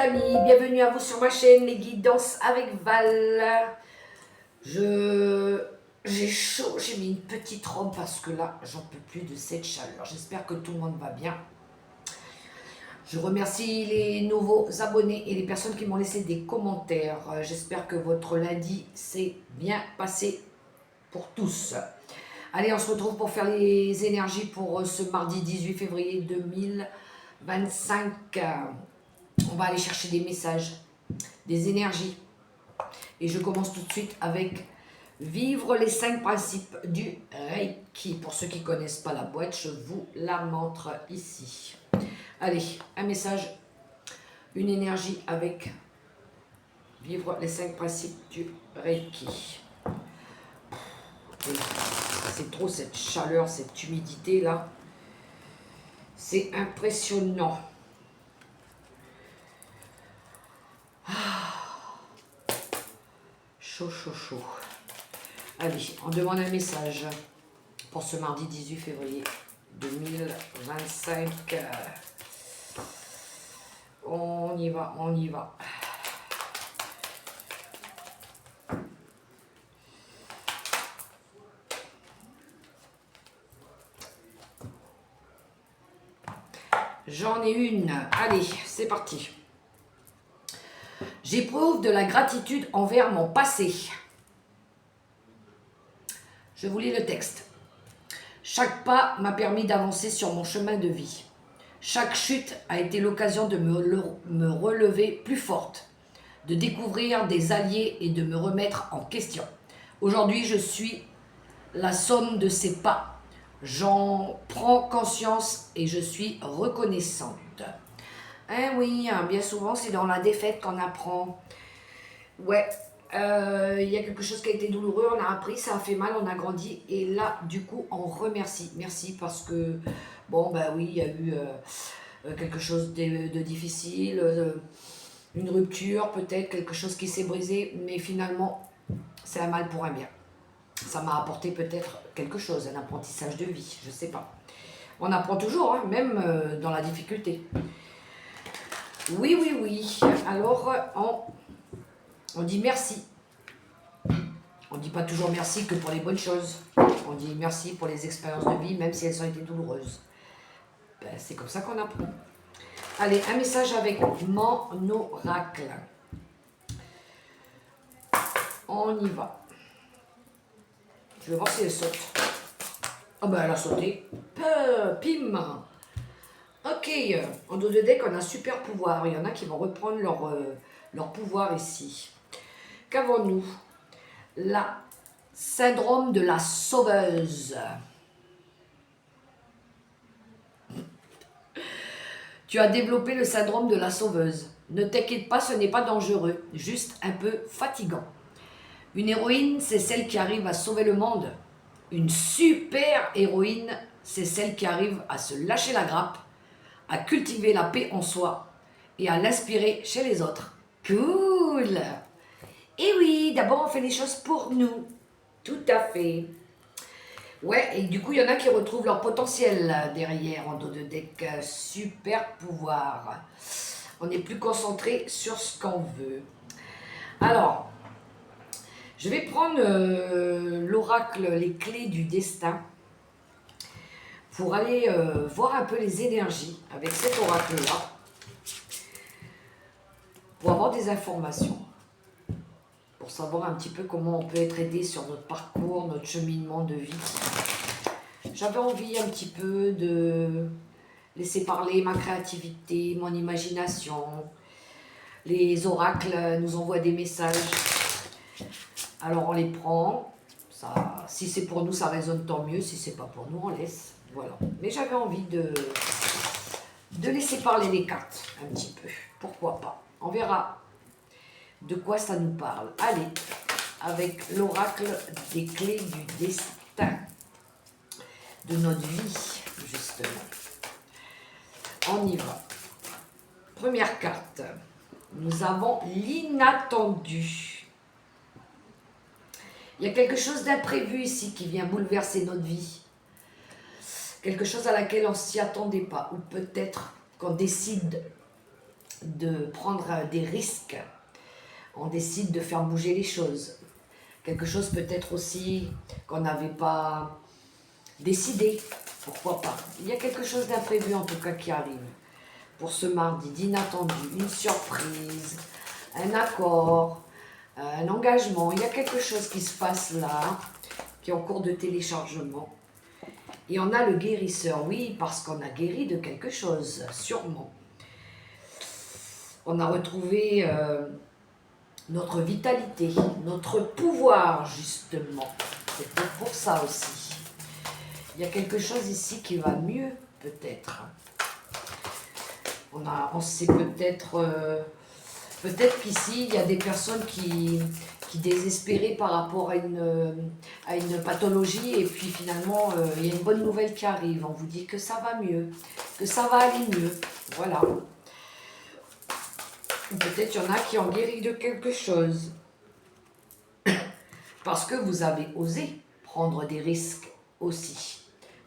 amis, bienvenue à vous sur ma chaîne Les Guidances avec Val. J'ai chaud, j'ai mis une petite robe parce que là, j'en peux plus de cette chaleur. J'espère que tout le monde va bien. Je remercie les nouveaux abonnés et les personnes qui m'ont laissé des commentaires. J'espère que votre lundi s'est bien passé pour tous. Allez, on se retrouve pour faire les énergies pour ce mardi 18 février 2025. On va aller chercher des messages, des énergies. Et je commence tout de suite avec vivre les 5 principes du Reiki. Pour ceux qui ne connaissent pas la boîte, je vous la montre ici. Allez, un message, une énergie avec vivre les 5 principes du Reiki. C'est trop cette chaleur, cette humidité là. C'est impressionnant. Chaud, chaud, chaud. Allez, on demande un message pour ce mardi 18 février 2025. On y va, on y va. J'en ai une. Allez, c'est parti. J'éprouve de la gratitude envers mon passé. Je vous lis le texte. Chaque pas m'a permis d'avancer sur mon chemin de vie. Chaque chute a été l'occasion de me relever plus forte, de découvrir des alliés et de me remettre en question. Aujourd'hui, je suis la somme de ces pas. J'en prends conscience et je suis reconnaissante. Eh oui, bien souvent, c'est dans la défaite qu'on apprend. Ouais, il y a quelque chose qui a été douloureux, on a appris, ça a fait mal, on a grandi. Et là, du coup, on remercie. Merci parce que, bon, bah oui, il y a eu quelque chose de difficile, une rupture, peut-être quelque chose qui s'est brisé. Mais finalement, c'est un mal pour un bien. Ça m'a apporté peut-être quelque chose, un apprentissage de vie, je sais pas. On apprend toujours, hein, même dans la difficulté. Oui, oui, oui. Alors, on dit merci. On ne dit pas toujours merci que pour les bonnes choses. On dit merci pour les expériences de vie, même si elles ont été douloureuses. Ben, c'est comme ça qu'on apprend. Allez, un message avec mon oracle. On y va. Je vais voir si elle saute. Oh ben elle a sauté. Pim. Ok, en dos de deck, on a un super pouvoir. Il y en a qui vont reprendre leur pouvoir ici. Qu'avons-nous? La syndrome de la sauveuse. Tu as développé le syndrome de la sauveuse. Ne t'inquiète pas, ce n'est pas dangereux, juste un peu fatigant. Une héroïne, c'est celle qui arrive à sauver le monde. Une super héroïne, c'est celle qui arrive à se lâcher la grappe, à cultiver la paix en soi et à l'inspirer chez les autres. Cool! Et oui, d'abord on fait les choses pour nous. Tout à fait. Ouais, et du coup, il y en a qui retrouvent leur potentiel derrière en dos de deck. Super pouvoir. On est plus concentré sur ce qu'on veut. Alors, je vais prendre l'oracle, les clés du destin, pour aller voir un peu les énergies avec cet oracle-là, pour avoir des informations, pour savoir un petit peu comment on peut être aidé sur notre parcours, notre cheminement de vie. J'avais envie un petit peu de laisser parler ma créativité, mon imagination. Les oracles nous envoient des messages. Alors on les prend. Ça, si c'est pour nous, ça résonne tant mieux. Si c'est pas pour nous, on laisse. Voilà. Mais j'avais envie de laisser parler les cartes un petit peu. Pourquoi pas? On verra de quoi ça nous parle. Allez, avec l'oracle des clés du destin de notre vie, justement. On y va. Première carte. Nous avons l'inattendu. Il y a quelque chose d'imprévu ici qui vient bouleverser notre vie. Quelque chose à laquelle on ne s'y attendait pas. Ou peut-être qu'on décide de prendre des risques. On décide de faire bouger les choses. Quelque chose peut-être aussi qu'on n'avait pas décidé. Pourquoi pas? Il y a quelque chose d'imprévu en tout cas qui arrive. Pour ce mardi, d'inattendu, une surprise, un accord, un engagement. Il y a quelque chose qui se passe là, qui est en cours de téléchargement. Et on a le guérisseur, oui, parce qu'on a guéri de quelque chose, sûrement. On a retrouvé notre vitalité, notre pouvoir, justement. C'est peut-être pour ça aussi. Il y a quelque chose ici qui va mieux, peut-être. On sait peut-être... peut-être qu'ici, il y a des personnes qui désespéraient par rapport à une pathologie et puis finalement, il y a une bonne nouvelle qui arrive. On vous dit que ça va mieux, que ça va aller mieux. Voilà. Ou peut-être il y en a qui ont guéri de quelque chose. Parce que vous avez osé prendre des risques aussi.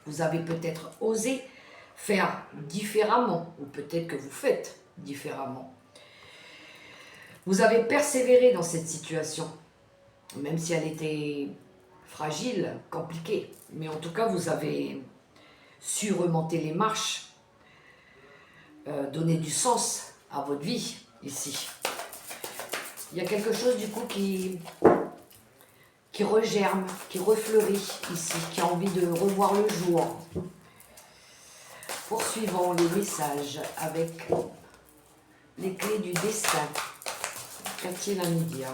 Vous avez peut-être osé faire différemment, ou peut-être que vous faites différemment. Vous avez persévéré dans cette situation, même si elle était fragile, compliquée. Mais en tout cas, vous avez su remonter les marches, donner du sens à votre vie ici. Il y a quelque chose du coup qui regerme, qui refleurit ici, qui a envie de revoir le jour. Poursuivons les messages avec les clés du destin. Qu'a-t-il à nous dire?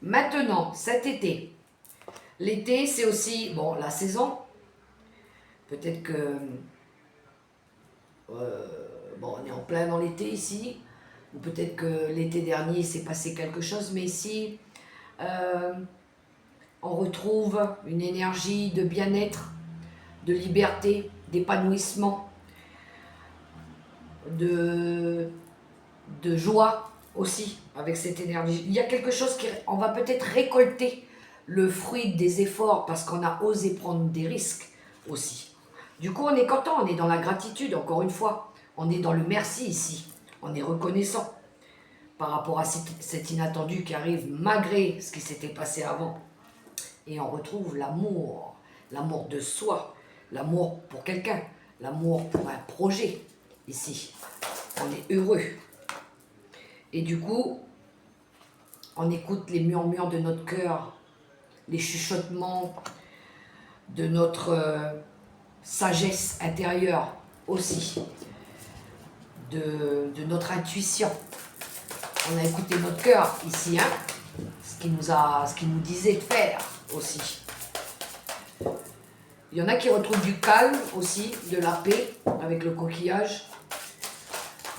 Maintenant, cet été. L'été, c'est aussi, bon, la saison. Peut-être que, bon, on est en plein dans l'été ici. Ou peut-être que l'été dernier, il s'est passé quelque chose. Mais ici, on retrouve une énergie de bien-être, de liberté, d'épanouissement, de joie aussi avec cette énergie. Il y a quelque chose on va peut-être récolter le fruit des efforts parce qu'on a osé prendre des risques aussi. Du coup, on est content, on est dans la gratitude, encore une fois. On est dans le merci ici. On est reconnaissant par rapport à cet inattendu qui arrive malgré ce qui s'était passé avant. Et on retrouve l'amour de soi, l'amour pour quelqu'un, l'amour pour un projet ici. On est heureux. Et du coup, on écoute les murmures de notre cœur, les chuchotements de notre sagesse intérieure aussi, de notre intuition. On a écouté notre cœur ici, hein, ce qu'il nous disait de faire aussi. Il y en a qui retrouvent du calme aussi, de la paix avec le coquillage,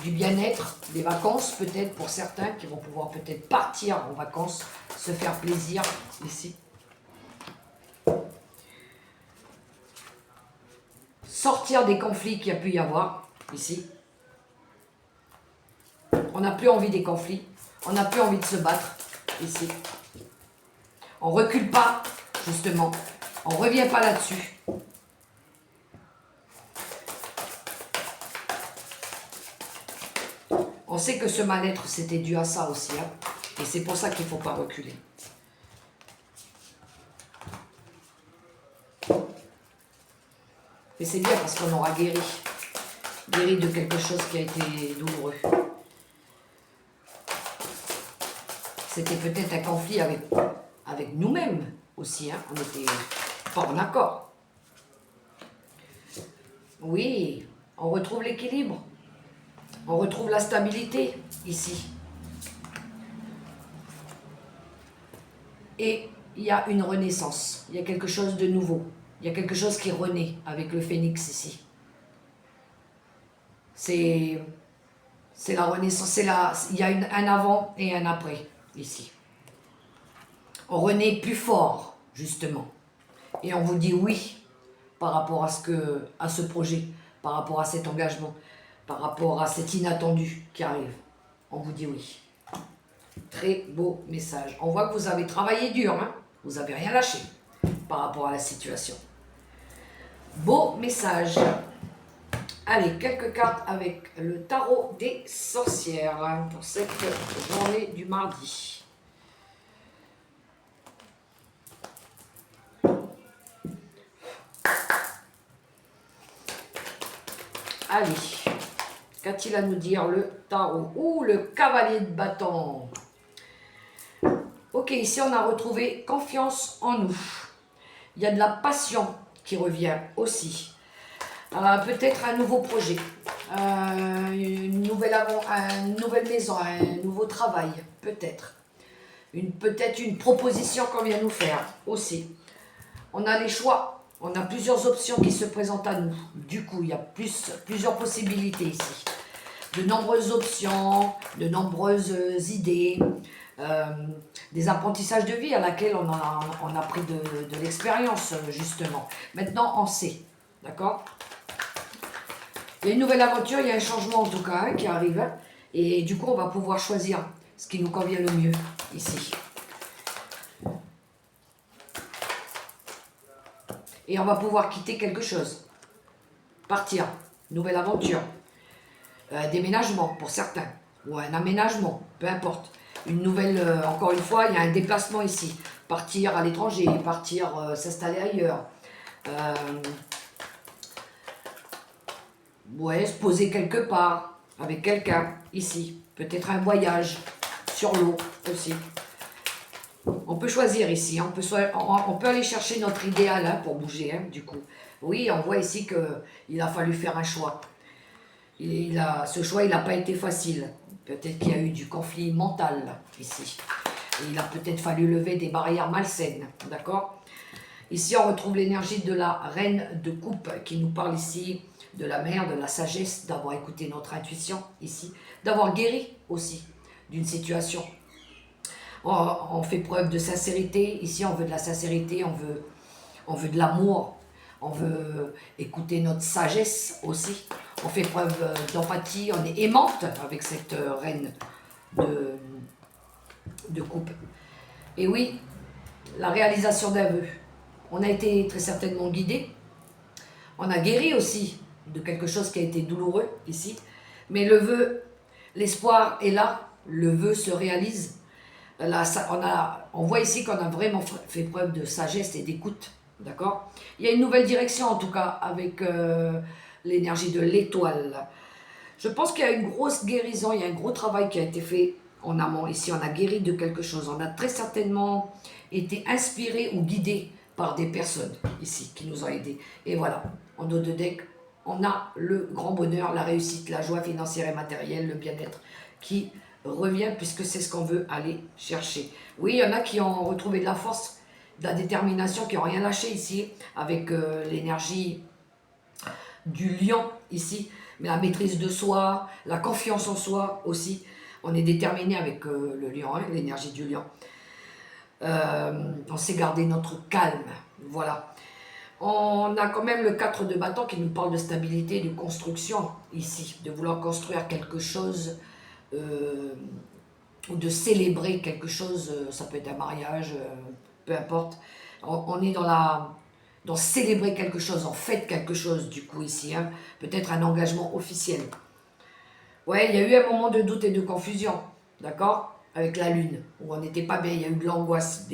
du bien-être, des vacances peut-être pour certains qui vont pouvoir peut-être partir en vacances, se faire plaisir ici. Sortir des conflits qu'il y a pu y avoir ici. On n'a plus envie des conflits, on n'a plus envie de se battre ici. On recule pas, justement, on revient pas là-dessus. On sait que ce mal-être, c'était dû à ça aussi, hein, et c'est pour ça qu'il ne faut pas reculer. Et c'est bien parce qu'on aura guéri de quelque chose qui a été douloureux. C'était peut-être un conflit avec nous-mêmes aussi, hein. On n'était pas en accord. Oui, on retrouve l'équilibre, on retrouve la stabilité ici. Et il y a une renaissance, il y a quelque chose de nouveau, il y a quelque chose qui renaît avec le phénix ici. C'est la renaissance, il y a un avant et un après ici. On renaît plus fort, justement. Et on vous dit oui par rapport à ce projet, par rapport à cet engagement, par rapport à cet inattendu qui arrive. On vous dit oui. Très beau message. On voit que vous avez travaillé dur, hein. Vous n'avez rien lâché par rapport à la situation. Beau message. Allez, quelques cartes avec le tarot des sorcières pour cette journée du mardi. Allez, qu'a-t-il à nous dire le tarot? Ouh, le cavalier de bâton. Ok, ici on a retrouvé confiance en nous. Il y a de la passion qui revient aussi. Peut-être un nouveau projet, une nouvelle maison, un nouveau travail, peut-être. Peut-être une proposition qu'on vient nous faire aussi. On a les choix, on a plusieurs options qui se présentent à nous. Du coup, il y a plusieurs possibilités ici. De nombreuses options, de nombreuses idées, des apprentissages de vie à laquelle on a pris de l'expérience, justement. Maintenant, on sait, d'accord? Il y a une nouvelle aventure, il y a un changement en tout cas qui arrive. Et du coup, on va pouvoir choisir ce qui nous convient le mieux ici. Et on va pouvoir quitter quelque chose. Partir. Nouvelle aventure. Déménagement pour certains. Ou un aménagement, peu importe. Une nouvelle, encore une fois, il y a un déplacement ici. Partir à l'étranger, partir s'installer ailleurs. Ouais, se poser quelque part avec quelqu'un ici. Peut-être un voyage sur l'eau aussi. On peut choisir ici, on peut aller chercher notre idéal hein, pour bouger, hein, du coup. Oui, on voit ici qu'il a fallu faire un choix. Ce choix, il n'a pas été facile. Peut-être qu'il y a eu du conflit mental, là, ici. Et il a peut-être fallu lever des barrières malsaines, d'accord? Ici, on retrouve l'énergie de la reine de coupe qui nous parle ici de la mère, de la sagesse, d'avoir écouté notre intuition ici, d'avoir guéri aussi d'une situation. On fait preuve de sincérité. Ici, on veut de la sincérité, on veut de l'amour, on veut écouter notre sagesse aussi. On fait preuve d'empathie, on est aimante avec cette reine de coupe. Et oui, la réalisation d'un vœu. On a été très certainement guidé. On a guéri aussi de quelque chose qui a été douloureux ici. Mais le vœu, l'espoir est là, le vœu se réalise. Là, on voit ici qu'on a vraiment fait preuve de sagesse et d'écoute, d'accord? Il y a une nouvelle direction en tout cas avec l'énergie de l'étoile. Je pense qu'il y a une grosse guérison, il y a un gros travail qui a été fait en amont. Ici, on a guéri de quelque chose. On a très certainement été inspiré ou guidé par des personnes ici qui nous ont aidés. Et voilà, en dos de deck, on a le grand bonheur, la réussite, la joie financière et matérielle, le bien-être qui revient puisque c'est ce qu'on veut aller chercher. Oui, il y en a qui ont retrouvé de la force, de la détermination, qui n'ont rien lâché ici avec l'énergie du lion ici, mais la maîtrise de soi, la confiance en soi aussi. On est déterminé avec le lion, hein, l'énergie du lion. On sait garder notre calme, voilà. On a quand même le 4 de bâton qui nous parle de stabilité, de construction ici, de vouloir construire quelque chose ou de célébrer quelque chose, ça peut être un mariage, peu importe. On est dans célébrer quelque chose, en fête quelque chose du coup ici, hein. Peut-être un engagement officiel. Ouais, il y a eu un moment de doute et de confusion, d'accord? Avec la lune, où on n'était pas bien, il y a eu de l'angoisse,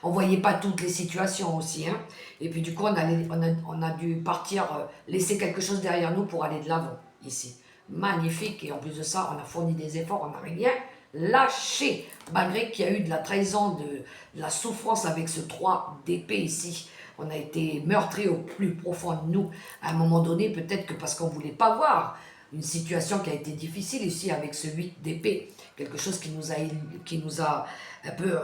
on voyait pas toutes les situations aussi, hein. Et puis du coup, on a dû partir, laisser quelque chose derrière nous pour aller de l'avant, ici. Magnifique, et en plus de ça, on a fourni des efforts, on n'a rien lâché, malgré qu'il y a eu de la trahison, de la souffrance avec ce 3 d'épée ici. On a été meurtris au plus profond de nous, à un moment donné, peut-être que parce qu'on ne voulait pas voir une situation qui a été difficile ici avec ce 8 d'épée, quelque chose qui nous a un peu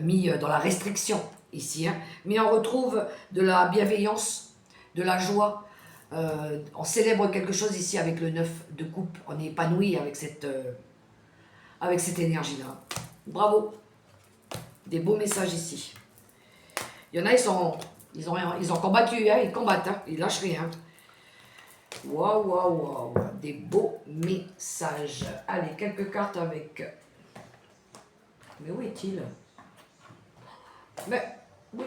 mis dans la restriction ici, hein. Mais on retrouve de la bienveillance, de la joie, on célèbre quelque chose ici avec le 9 de coupe, on est épanoui avec cette énergie-là. Bravo, des beaux messages ici. Il y en a, ils ont combattu, hein, ils combattent, hein, ils lâchent rien. Waouh, waouh, waouh, des beaux messages. Allez, quelques cartes avec... Mais où est-il? Mais, où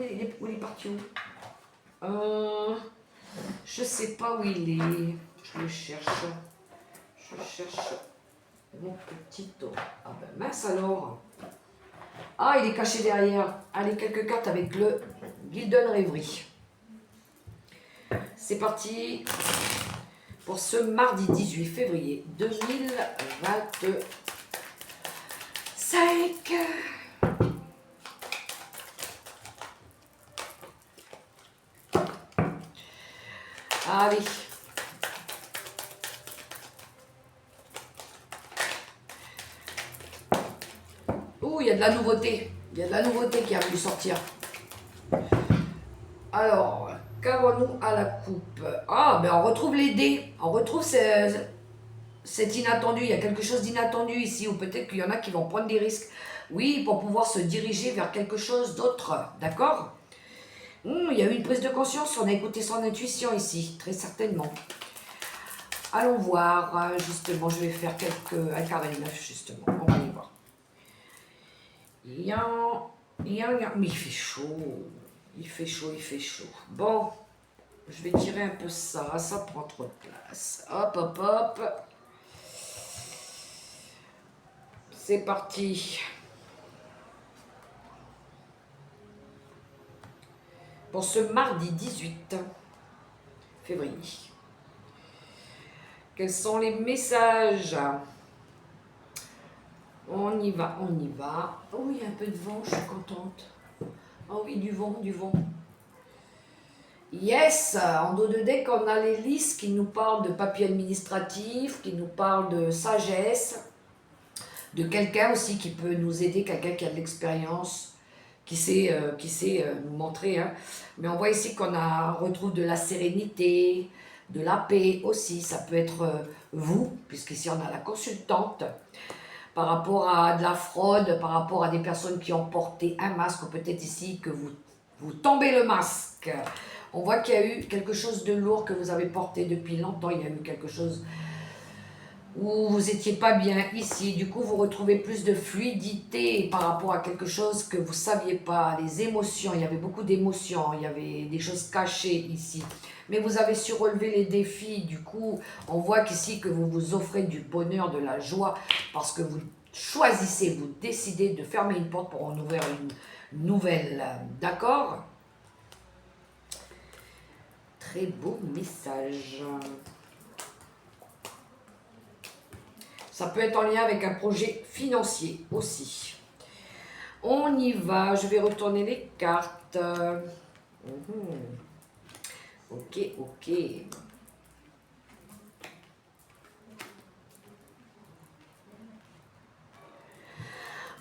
est parti où? Je sais pas où il est. Je le cherche. Je cherche mon petit dos. Ah ben mince alors. Ah, il est caché derrière. Allez, quelques cartes avec le Gilded Reverie. C'est parti pour ce mardi 18 février 2025. Allez. Ouh, il y a de la nouveauté. Il y a de la nouveauté qui a voulu sortir. Alors, qu'avons-nous à la coupe? Ah, ben on retrouve les dés. On retrouve cet inattendu. Il y a quelque chose d'inattendu ici. Ou peut-être qu'il y en a qui vont prendre des risques. Oui, pour pouvoir se diriger vers quelque chose d'autre. D'accord? Il y a eu une prise de conscience. On a écouté son intuition ici. Très certainement. Allons voir. Justement, je vais faire un carré neuf, justement. On va aller voir. Mais il fait chaud. Il fait chaud, il fait chaud. Bon, je vais tirer un peu ça. Ça prend trop de place. Hop, hop, hop. C'est parti. Pour ce mardi 18 février. Quels sont les messages? On y va, on y va. Oh, il y a un peu de vent, je suis contente. Oh oui, du vent, du vent. Yes, en dos de deck, on a les listes qui nous parlent de papier administratif, qui nous parlent de sagesse, de quelqu'un aussi qui peut nous aider, quelqu'un qui a de l'expérience, qui sait nous montrer. Hein. Mais on voit ici qu'on retrouve de la sérénité, de la paix aussi. Ça peut être vous, puisqu'ici on a la consultante, par rapport à de la fraude, par rapport à des personnes qui ont porté un masque, ou peut-être ici que vous tombez le masque. On voit qu'il y a eu quelque chose de lourd que vous avez porté depuis longtemps. Il y a eu quelque chose où vous n'étiez pas bien ici. Du coup, vous retrouvez plus de fluidité par rapport à quelque chose que vous ne saviez pas. Les émotions, il y avait beaucoup d'émotions. Il y avait des choses cachées ici. Mais vous avez su relever les défis. Du coup, on voit qu'ici que vous vous offrez du bonheur, de la joie, parce que vous choisissez, vous décidez de fermer une porte pour en ouvrir une nouvelle. D'accord ? Très beau message. Ça peut être en lien avec un projet financier aussi. On y va. Je vais retourner les cartes. Ok, ok.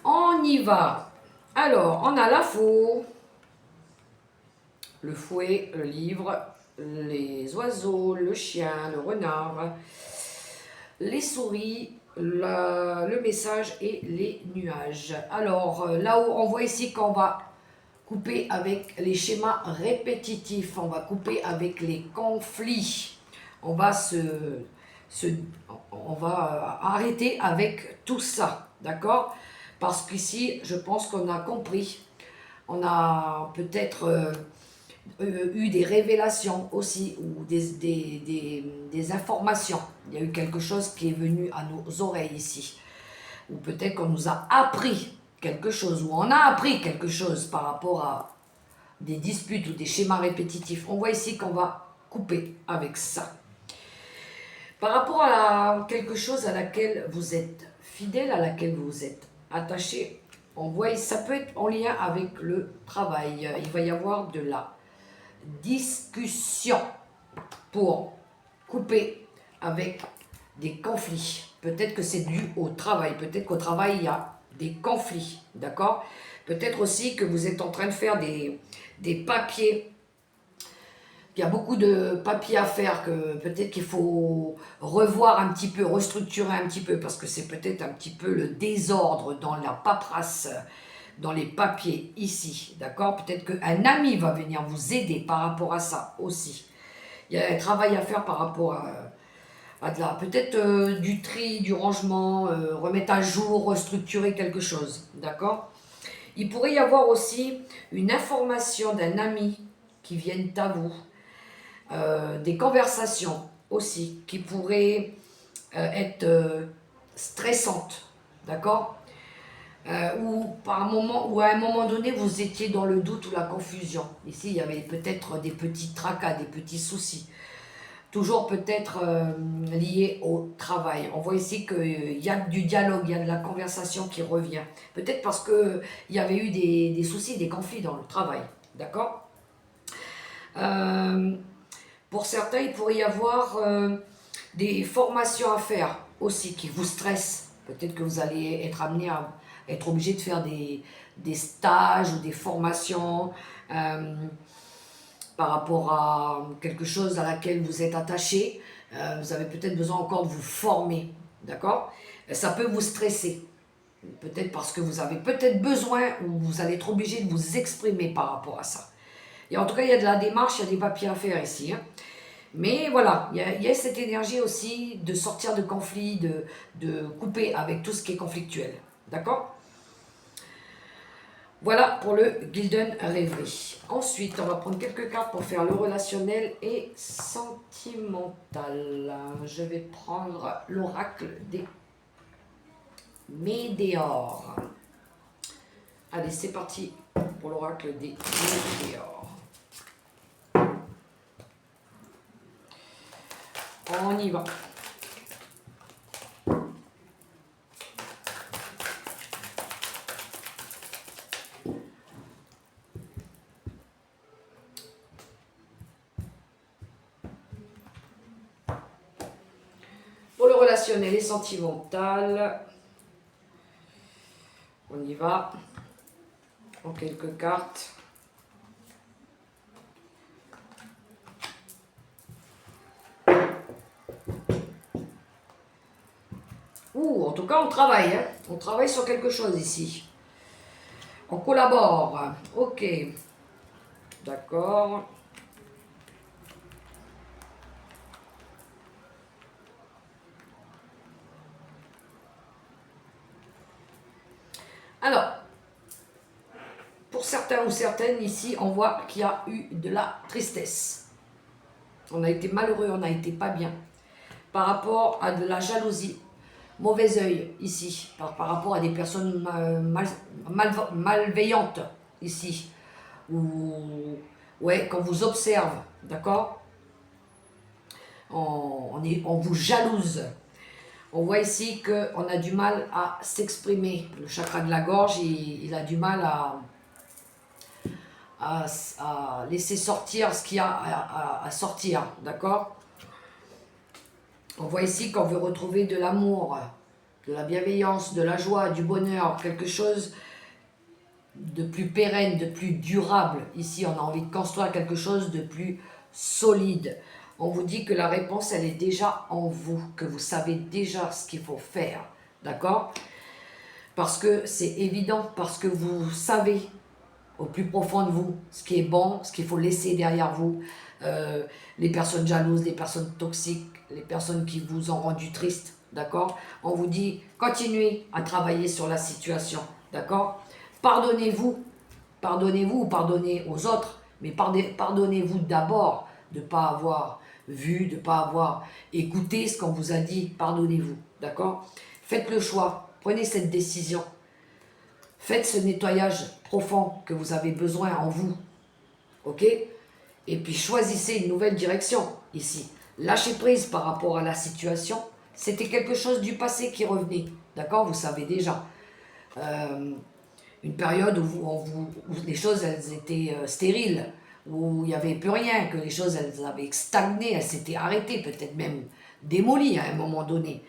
On y va. Alors, on a la faux, le fouet, le livre, les oiseaux, le chien, le renard, les souris, le message et les nuages. Alors, là où on voit ici qu'on va couper avec les schémas répétitifs, on va couper avec les conflits, on va arrêter avec tout ça, d'accord? Parce qu'ici, je pense qu'on a compris, on a peut-être eu des révélations aussi, ou des informations. Il y a eu quelque chose qui est venu à nos oreilles ici. Ou peut-être qu'on nous a appris quelque chose, ou on a appris quelque chose par rapport à des disputes ou des schémas répétitifs. On voit ici qu'on va couper avec ça. Par rapport à quelque chose à laquelle vous êtes fidèle, à laquelle vous êtes attaché, on voit, ça peut être en lien avec le travail. Il va y avoir de la discussion pour couper avec des conflits. Peut-être que c'est dû au travail, peut-être qu'au travail il y a des conflits, d'accord? Peut-être aussi que vous êtes en train de faire des papiers, il y a beaucoup de papiers à faire, que peut-être qu'il faut revoir un petit peu, restructurer un petit peu, parce que c'est peut-être un petit peu le désordre dans la paperasse, dans les papiers ici, d'accord? Peut-être qu'un ami va venir vous aider par rapport à ça aussi. Il y a un travail à faire par rapport à de la, peut-être du tri, du rangement, remettre à jour, restructurer quelque chose, d'accord? Il pourrait y avoir aussi une information d'un ami qui viennent à vous. Des conversations aussi qui pourraient être stressantes, d'accord, ou par un moment, ou à un moment donné vous étiez dans le doute ou la confusion. Ici il y avait peut-être des petits tracas, des petits soucis, toujours peut-être liés au travail. On voit ici qu'il y a du dialogue, il y a de la conversation qui revient, peut-être parce que il y avait eu des soucis, des conflits dans le travail, d'accord. Pour certains, il pourrait y avoir des formations à faire aussi qui vous stressent. Peut-être que vous allez être amené à être obligé de faire des stages ou des formations par rapport à quelque chose à laquelle vous êtes attaché. Vous avez peut-être besoin encore de vous former, d'accord? Ça peut vous stresser. Peut-être parce que vous avez peut-être besoin ou vous allez être obligé de vous exprimer par rapport à ça. Et en tout cas, il y a de la démarche, il y a des papiers à faire ici. Hein. Mais voilà, il y a cette énergie aussi de sortir de conflits, de couper avec tout ce qui est conflictuel. D'accord? Voilà pour le Gilden Rêverie. Ensuite, on va prendre quelques cartes pour faire le relationnel et sentimental. Je vais prendre l'oracle des Médéors. Allez, c'est parti pour l'oracle des Médéors. On y va. Pour le relationnel et sentimental, on y va. En quelques cartes. Ouh, en tout cas, on travaille. Hein. On travaille sur quelque chose ici. On collabore. Ok. D'accord. Alors, pour certains ou certaines, ici, on voit qu'il y a eu de la tristesse. On a été malheureux, on n'a été pas bien. Par rapport à de la jalousie, mauvais œil ici, par rapport à des personnes malveillantes ici. Ou, ouais, qu'on vous observe, d'accord, on vous jalouse. On voit ici qu'on a du mal à s'exprimer. Le chakra de la gorge, il a du mal à laisser sortir ce qu'il y a à sortir, d'accord. On voit ici qu'on veut retrouver de l'amour, de la bienveillance, de la joie, du bonheur, quelque chose de plus pérenne, de plus durable. Ici, on a envie de construire quelque chose de plus solide. On vous dit que la réponse, elle est déjà en vous, que vous savez déjà ce qu'il faut faire, d'accord? Parce que c'est évident, parce que vous savez au plus profond de vous ce qui est bon, ce qu'il faut laisser derrière vous, les personnes jalouses, les personnes toxiques, les personnes qui vous ont rendu triste, d'accord? On vous dit, continuez à travailler sur la situation, d'accord? Pardonnez-vous, pardonnez-vous ou pardonnez aux autres, mais pardonnez-vous d'abord de ne pas avoir vu, de ne pas avoir écouté ce qu'on vous a dit, pardonnez-vous, d'accord? Faites le choix, prenez cette décision, faites ce nettoyage profond que vous avez besoin en vous, ok? Et puis choisissez une nouvelle direction ici. Lâchez prise par rapport à la situation, c'était quelque chose du passé qui revenait, d'accord? Vous savez déjà. Une période où les choses elles étaient stériles, où il n'y avait plus rien, que les choses elles avaient stagné, elles s'étaient arrêtées, peut-être même démolies à un moment donné.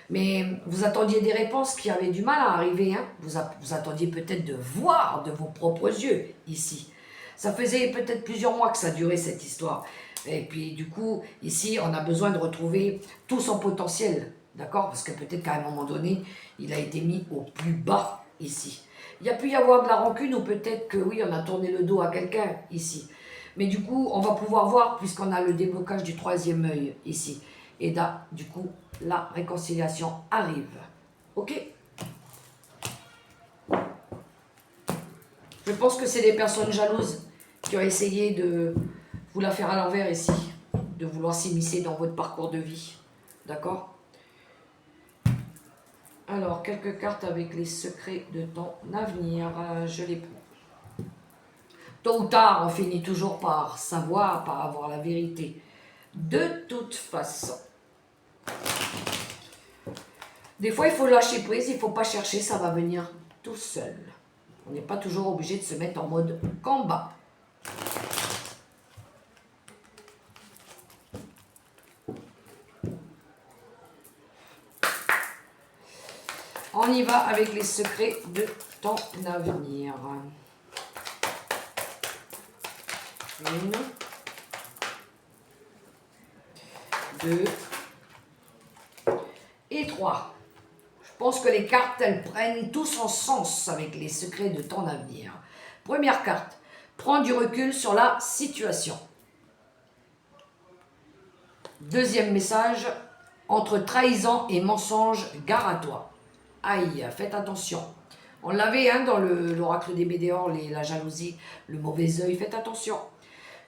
Mais vous attendiez des réponses qui avaient du mal à arriver. Hein. Vous attendiez peut-être de voir de vos propres yeux ici. Ça faisait peut-être plusieurs mois que ça durait cette histoire. Et puis du coup, ici, on a besoin de retrouver tout son potentiel. D'accord? Parce que peut-être qu'à un moment donné, il a été mis au plus bas ici. Il y a pu y avoir de la rancune ou peut-être que oui, on a tourné le dos à quelqu'un ici. Mais du coup, on va pouvoir voir puisqu'on a le déblocage du troisième œil ici. Et là, du coup, la réconciliation arrive. Ok? Je pense que c'est des personnes jalouses qui a essayé de vous la faire à l'envers ici, de vouloir s'immiscer dans votre parcours de vie. D'accord? Alors, quelques cartes avec les secrets de ton avenir. Je les prends. Tôt ou tard, on finit toujours par savoir, par avoir la vérité. De toute façon. Des fois, il faut lâcher prise, il ne faut pas chercher, ça va venir tout seul. On n'est pas toujours obligé de se mettre en mode combat. On y va avec les secrets de ton avenir. 1, 2 et 3. Je pense que les cartes, elles prennent tout son sens avec les secrets de ton avenir. Première carte, prends du recul sur la situation. Deuxième message, entre trahison et mensonge, gare à toi. Aïe, faites attention. On l'avait dans l'oracle des Bédéors, la jalousie, le mauvais œil, faites attention.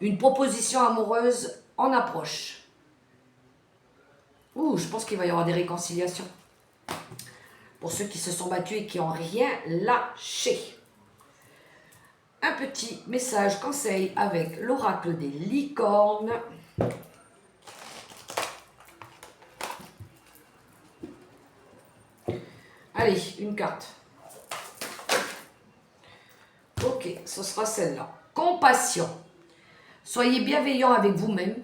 Une proposition amoureuse en approche. Ouh, je pense qu'il va y avoir des réconciliations. Pour ceux qui se sont battus et qui n'ont rien lâché. Un petit message conseil avec l'oracle des licornes. Allez, une carte. Ok, ce sera celle-là. Compassion. Soyez bienveillant avec vous-même.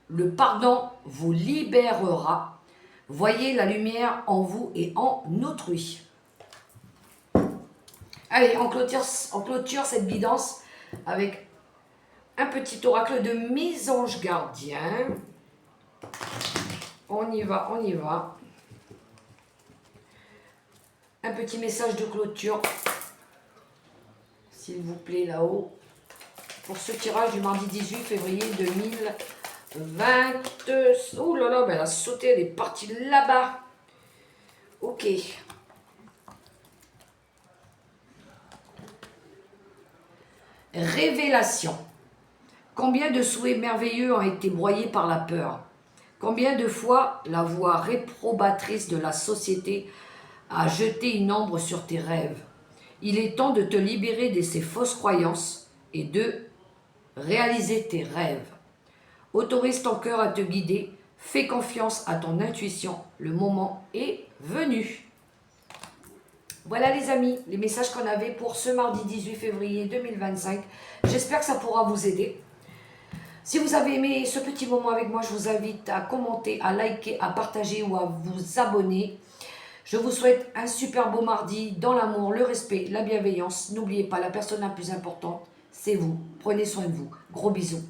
Le pardon vous libérera. Voyez la lumière en vous et en autrui. Allez, on clôture cette guidance avec un petit oracle de mésange gardien. On y va, on y va. Un petit message de clôture, s'il vous plaît, là-haut, pour ce tirage du mardi 18 février 2020. Oh là là, ben elle a sauté, elle est partie là-bas. Ok. Révélation. Combien de souhaits merveilleux ont été broyés par la peur? Combien de fois la voix réprobatrice de la société a jeté une ombre sur tes rêves? Il est temps de te libérer de ces fausses croyances et de réaliser tes rêves. Autorise ton cœur à te guider, fais confiance à ton intuition, le moment est venu. Voilà les amis, les messages qu'on avait pour ce mardi 18 février 2025. J'espère que ça pourra vous aider. Si vous avez aimé ce petit moment avec moi, je vous invite à commenter, à liker, à partager ou à vous abonner. Je vous souhaite un super beau mardi dans l'amour, le respect, la bienveillance. N'oubliez pas, la personne la plus importante, c'est vous. Prenez soin de vous. Gros bisous.